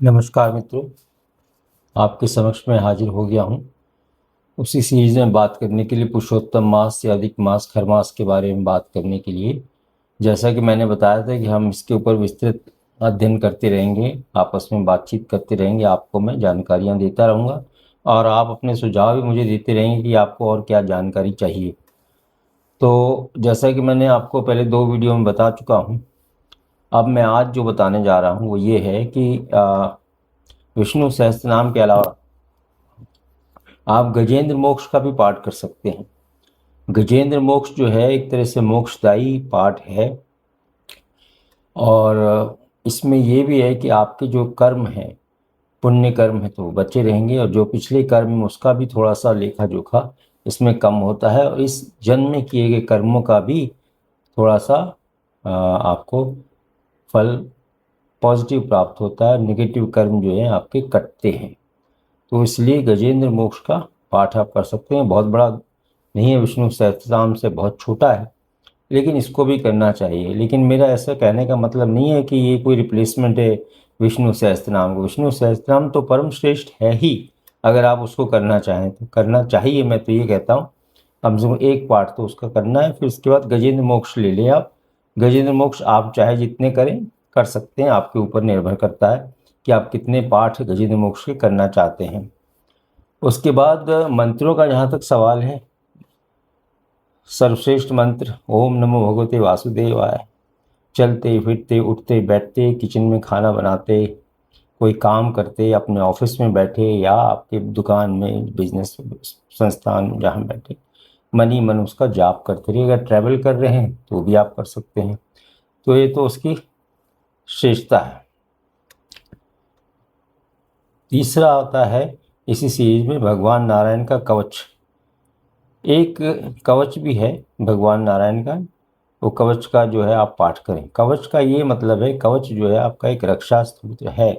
नमस्कार मित्रों, आपके समक्ष में हाजिर हो गया हूँ उसी सीरीज में बात करने के लिए पुरुषोत्तम मास या अधिक मास खरमास के बारे में बात करने के लिए। जैसा कि मैंने बताया था कि हम इसके ऊपर विस्तृत अध्ययन करते रहेंगे, आपस में बातचीत करते रहेंगे, आपको मैं जानकारियाँ देता रहूँगा और आप अपने सुझाव भी मुझे देते रहेंगे कि आपको और क्या जानकारी चाहिए। तो जैसा कि मैंने आपको पहले 2 वीडियो में बता चुका हूँ, अब मैं आज जो बताने जा रहा हूँ वो ये है कि विष्णु सहस्त्रनाम के अलावा आप गजेंद्र मोक्ष का भी पाठ कर सकते हैं। गजेंद्र मोक्ष जो है एक तरह से मोक्षदायी पाठ है और इसमें ये भी है कि आपके जो कर्म हैं, पुण्य कर्म है तो वो बचे रहेंगे और जो पिछले कर्म है उसका भी थोड़ा सा लेखा जोखा इसमें कम होता है और इस जन्म में किए गए कर्मों का भी थोड़ा सा आपको फल पॉजिटिव प्राप्त होता है, नेगेटिव कर्म जो है आपके कटते हैं। तो इसलिए गजेंद्र मोक्ष का पाठ आप कर सकते हैं। बहुत बड़ा नहीं है, विष्णु सहस्त्रनाम से बहुत छोटा है, लेकिन इसको भी करना चाहिए। लेकिन मेरा ऐसा कहने का मतलब नहीं है कि ये कोई रिप्लेसमेंट है विष्णु सहस्त्रनाम को। विष्णु सहस्त्रनाम तो परम श्रेष्ठ है ही, अगर आप उसको करना चाहें तो करना चाहिए। मैं तो ये कहता हूँ कम से कम एक पाठ तो उसका करना है। फिर उसके बाद गजेंद्र मोक्ष ले लें आप। गजेंद्र मोक्ष आप चाहे जितने करें कर सकते हैं, आपके ऊपर निर्भर करता है कि आप कितने पाठ गजेंद्र मोक्ष के करना चाहते हैं। उसके बाद मंत्रों का जहाँ तक सवाल है, सर्वश्रेष्ठ मंत्र ओम नमो भगवते वासुदेवाय। चलते फिरते उठते बैठते, किचन में खाना बनाते, कोई काम करते, अपने ऑफिस में बैठे या आपके दुकान में बिजनेस संस्थान में जहाँ बैठे, मन ही मन उसका जाप करते रहिए। अगर ट्रैवल कर रहे हैं तो भी आप कर सकते हैं। तो ये तो उसकी श्रेष्ठता है। तीसरा आता है इसी सीरीज में भगवान नारायण का कवच। एक कवच भी है भगवान नारायण का, वो कवच का जो है आप पाठ करें। कवच का ये मतलब है, कवच जो है आपका एक रक्षा स्त्रोत्र है।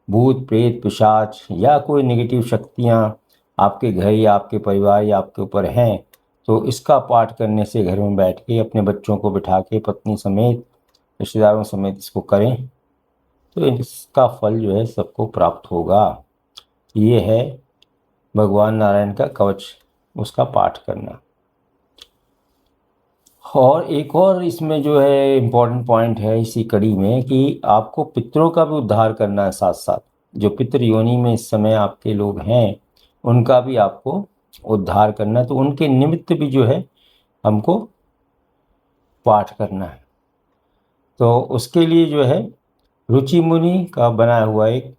भूत प्रेत पिशाच या कोई नेगेटिव शक्तियाँ आपके घर या आपके परिवार या आपके ऊपर हैं, तो इसका पाठ करने से घर में बैठ के अपने बच्चों को बिठा के पत्नी समेत रिश्तेदारों समेत इसको करें तो इसका फल जो है सबको प्राप्त होगा। ये है भगवान नारायण का कवच, उसका पाठ करना। और एक और इसमें जो है इम्पोर्टेंट पॉइंट है इसी कड़ी में कि आपको पितरों का भी उद्धार करना है। साथ साथ जो पितृ योनि में इस समय आपके लोग हैं उनका भी आपको उद्धार करना है, तो उनके निमित्त भी जो है हमको पाठ करना है। तो उसके लिए जो है रुचि मुनि का बनाया हुआ एक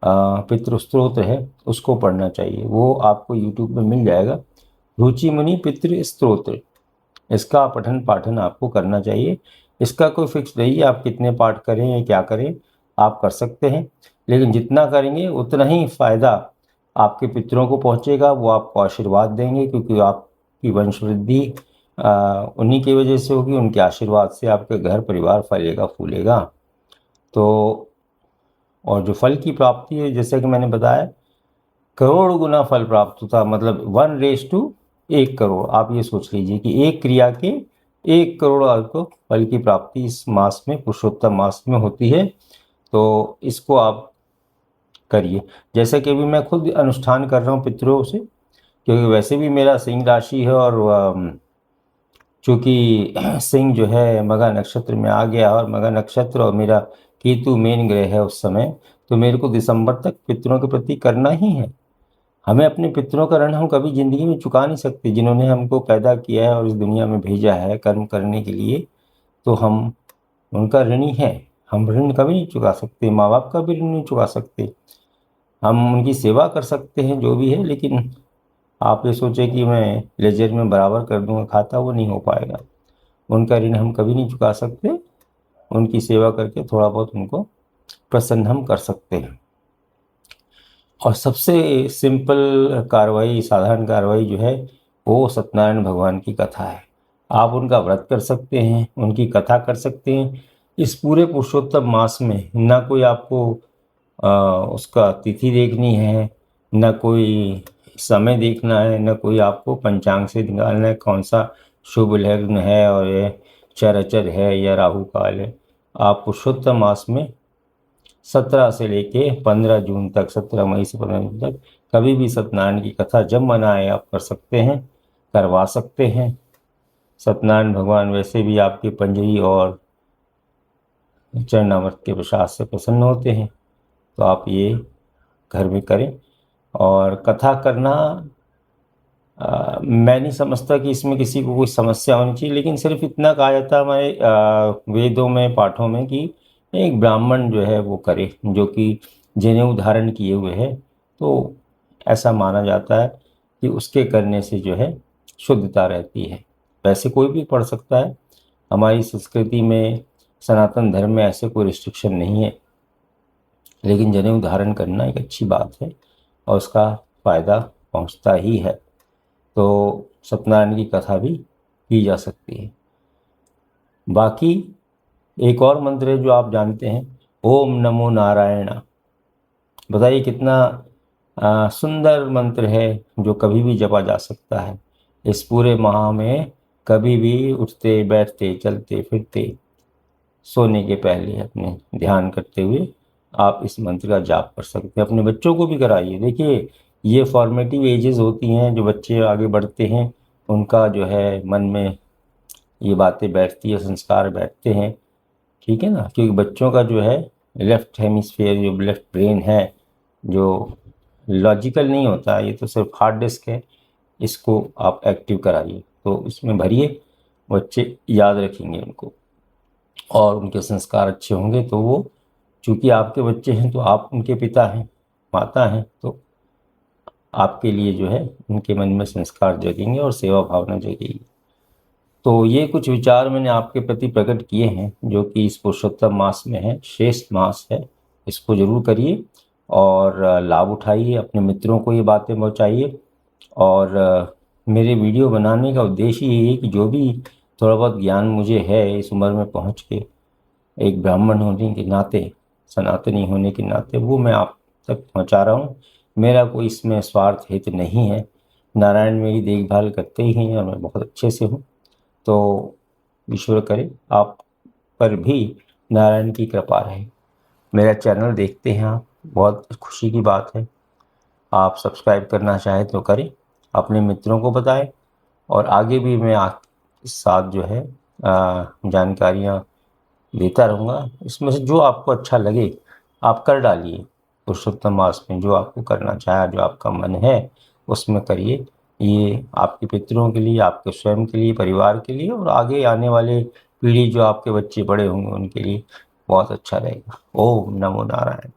पितृ स्तोत्र है, उसको पढ़ना चाहिए। वो आपको यूट्यूब में मिल जाएगा, रुचि मुनि पितृ स्तोत्र। इसका पठन पाठन आपको करना चाहिए। इसका कोई फिक्स नहीं है आप कितने पाठ करें या क्या करें, आप कर सकते हैं, लेकिन जितना करेंगे उतना ही फ़ायदा आपके पितरों को पहुंचेगा। वो आपको आशीर्वाद देंगे क्योंकि आपकी वंश वृद्धि उन्हीं की वजह से होगी। उनके आशीर्वाद से आपके घर परिवार फलेगा फूलेगा। तो और जो फल की प्राप्ति है, जैसे कि मैंने बताया, करोड़ गुना फल प्राप्त होता, मतलब 1:1 करोड़। आप ये सोच लीजिए कि एक क्रिया के 1 करोड़ आपको फल की प्राप्ति इस मास में, पुरुषोत्तम मास में होती है। तो इसको आप करिए। जैसे कि अभी मैं खुद अनुष्ठान कर रहा हूँ पितरों से, क्योंकि वैसे भी मेरा सिंह राशि है और चूँकि सिंह जो है मघा नक्षत्र में आ गया और मघा नक्षत्र और मेरा केतु मेन ग्रह है उस समय, तो मेरे को दिसंबर तक पितरों के प्रति करना ही है। हमें अपने पितरों का ऋण हम कभी ज़िंदगी में चुका नहीं सकते। जिन्होंने हमको पैदा किया है और इस दुनिया में भेजा है कर्म करने के लिए, तो हम उनका ऋणी हैं। हम ऋण कभी नहीं चुका सकते, माँ बाप का भी ऋण नहीं चुका सकते। हम उनकी सेवा कर सकते हैं जो भी है, लेकिन आप ये सोचें कि मैं लेजर में बराबर कर दूंगा खाता, वो नहीं हो पाएगा। उनका ऋण हम कभी नहीं चुका सकते। उनकी सेवा करके थोड़ा बहुत उनको प्रसन्न हम कर सकते हैं। और सबसे सिंपल कार्रवाई, साधारण कार्रवाई जो है वो सत्यनारायण भगवान की कथा है। आप उनका व्रत कर सकते हैं, उनकी कथा कर सकते हैं। इस पूरे पुरुषोत्तम मास में ना कोई आपको उसका तिथि देखनी है, ना कोई समय देखना है, ना कोई आपको पंचांग से निकालना है कौन सा शुभ लग्न है और ये चर अचर है या राहु काल है। आप पुरुषोत्तम मास में 17 से लेके 15 जून तक, 17 मई से 15 जून तक कभी भी सत्यनारायण की कथा जब मन आए आप कर सकते हैं, करवा सकते हैं। सत्यनारायण भगवान वैसे भी आपके पंजरी और चरणामृत के प्रसाद से प्रसन्न होते हैं, तो आप ये घर में करें। और कथा करना मैं नहीं समझता कि इसमें किसी को कोई समस्या होनी चाहिए, लेकिन सिर्फ इतना कहा जाता है हमारे वेदों में, पाठों में, कि एक ब्राह्मण जो है वो करे जो कि जनेऊ धारण किए हुए है, तो ऐसा माना जाता है कि उसके करने से जो है शुद्धता रहती है। वैसे कोई भी पढ़ सकता है, हमारी संस्कृति में, सनातन धर्म में ऐसे कोई रिस्ट्रिक्शन नहीं है, लेकिन जनेऊ धारण करना एक अच्छी बात है और उसका फ़ायदा पहुंचता ही है। तो सत्यनारायण की कथा भी की जा सकती है। बाकी एक और मंत्र है जो आप जानते हैं, ओम नमो नारायण। बताइए कितना सुंदर मंत्र है, जो कभी भी जपा जा सकता है। इस पूरे माह में कभी भी उठते बैठते चलते फिरते सोने के पहले अपने ध्यान करते हुए आप इस मंत्र का जाप कर सकते हैं। अपने बच्चों को भी कराइए। देखिए, ये फॉर्मेटिव एजेस होती हैं, जो बच्चे आगे बढ़ते हैं उनका जो है मन में ये बातें बैठती है, संस्कार बैठते हैं, ठीक है ना। क्योंकि बच्चों का जो है लेफ्ट हेमिस्फीयर, जो लेफ्ट ब्रेन है, जो लॉजिकल नहीं होता, ये तो सिर्फ हार्ड डिस्क है, इसको आप एक्टिव कराइए, तो इसमें भरिए, बच्चे याद रखेंगे उनको और उनके संस्कार अच्छे होंगे। तो वो, चूँकि आपके बच्चे हैं तो आप उनके पिता हैं, माता हैं, तो आपके लिए जो है उनके मन में संस्कार जगेंगे और सेवा भावना जगेगी। तो ये कुछ विचार मैंने आपके प्रति प्रकट किए हैं, जो कि इस पुरुषोत्तम मास में है, श्रेष्ठ मास है। इसको जरूर करिए और लाभ उठाइए, अपने मित्रों को ये बातें पहुँचाइए। और मेरे वीडियो बनाने का उद्देश्य यही है कि जो भी थोड़ा बहुत ज्ञान मुझे है इस उम्र में पहुँच के, एक ब्राह्मण होने के नाते, सनातनी होने के नाते, वो मैं आप तक पहुँचा रहा हूँ। मेरा कोई इसमें स्वार्थ हित नहीं है। नारायण मेरी देखभाल करते ही हैं और मैं बहुत अच्छे से हूँ। तो ईश्वर करे आप पर भी नारायण की कृपा रहे। मेरा चैनल देखते हैं आप, बहुत खुशी की बात है। आप सब्सक्राइब करना चाहें तो करें, अपने मित्रों को बताएं, और आगे भी मैं आपके साथ जो है जानकारियाँ देता रहूँगा। इसमें से जो आपको अच्छा लगे आप कर डालिए। पुरुषोत्तम मास में जो आपको करना चाहे, जो आपका मन है उसमें करिए। ये आपके पितरों के लिए, आपके स्वयं के लिए, परिवार के लिए, और आगे आने वाले पीढ़ी, जो आपके बच्चे बड़े होंगे, उनके लिए बहुत अच्छा रहेगा। ओम नमो नारायण।